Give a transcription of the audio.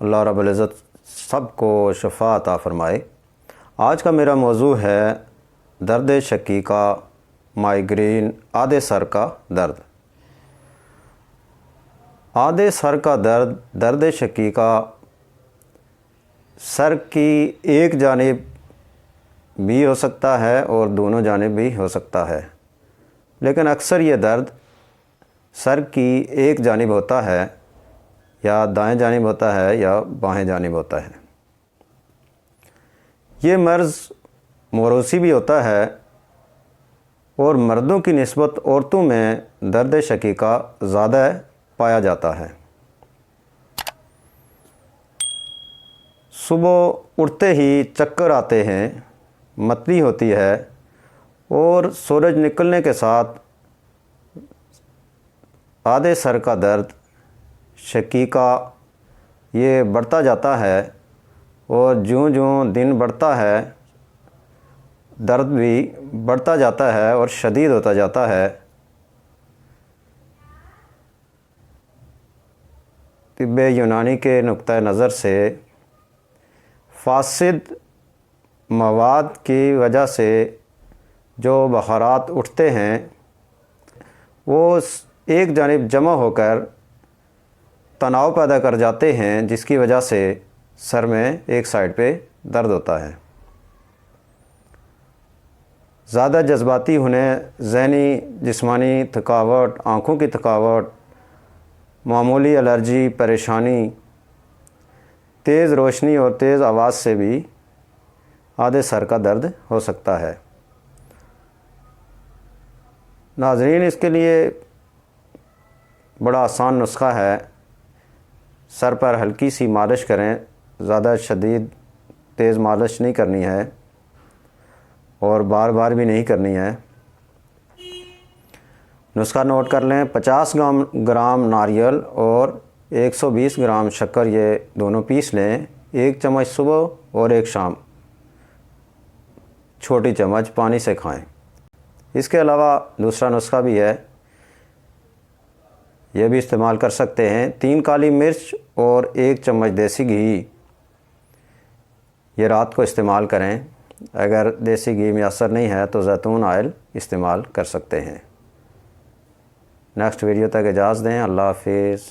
اللہ رب العزت سب کو شفا عطا فرمائے۔ آج کا میرا موضوع ہے درد شقیقہ، مائیگرین، آدھے سر کا درد۔ آدھے سر کا درد، درد شقیقہ سر کی ایک جانب بھی ہو سکتا ہے اور دونوں جانب بھی ہو سکتا ہے، لیکن اکثر یہ درد سر کی ایک جانب ہوتا ہے، یا دائیں جانب ہوتا ہے یا بائیں جانب ہوتا ہے۔ یہ مرض موروثی بھی ہوتا ہے اور مردوں کی نسبت عورتوں میں درد شقیقہ زیادہ پایا جاتا ہے۔ صبح اٹھتے ہی چکر آتے ہیں، متلی ہوتی ہے اور سورج نکلنے کے ساتھ آدھے سر کا درد شقیقہ یہ بڑھتا جاتا ہے، اور جوں جوں دن بڑھتا ہے درد بھی بڑھتا جاتا ہے اور شدید ہوتا جاتا ہے۔ طب یونانی کے نقطہ نظر سے فاسد مواد کی وجہ سے جو بخارات اٹھتے ہیں وہ ایک جانب جمع ہو کر تناؤ پیدا کر جاتے ہیں، جس کی وجہ سے سر میں ایک سائڈ پہ درد ہوتا ہے۔ زیادہ جذباتی ہونے، ذہنی جسمانی تھکاوٹ، آنکھوں کی تھکاوٹ، معمولی الرجی، پریشانی، تیز روشنی اور تیز آواز سے بھی آدھے سر کا درد ہو سکتا ہے۔ ناظرین، اس کے لیے بڑا آسان نسخہ ہے۔ سر پر ہلکی سی مالش کریں، زیادہ شدید تیز مالش نہیں کرنی ہے اور بار بار بھی نہیں کرنی ہے۔ نسخہ نوٹ کر لیں: 50 گرام ناریل اور 120 گرام شکر، یہ دونوں پیس لیں۔ 1 چمچ صبح اور 1 شام، چھوٹی چمچ پانی سے کھائیں۔ اس کے علاوہ دوسرا نسخہ بھی ہے، یہ بھی استعمال کر سکتے ہیں۔ 3 کالی مرچ اور 1 چمچ دیسی گھی، یہ رات کو استعمال کریں۔ اگر دیسی گھی میسر نہیں ہے تو زیتون آئل استعمال کر سکتے ہیں۔ نیکسٹ ویڈیو تک اجازت دیں۔ اللہ حافظ۔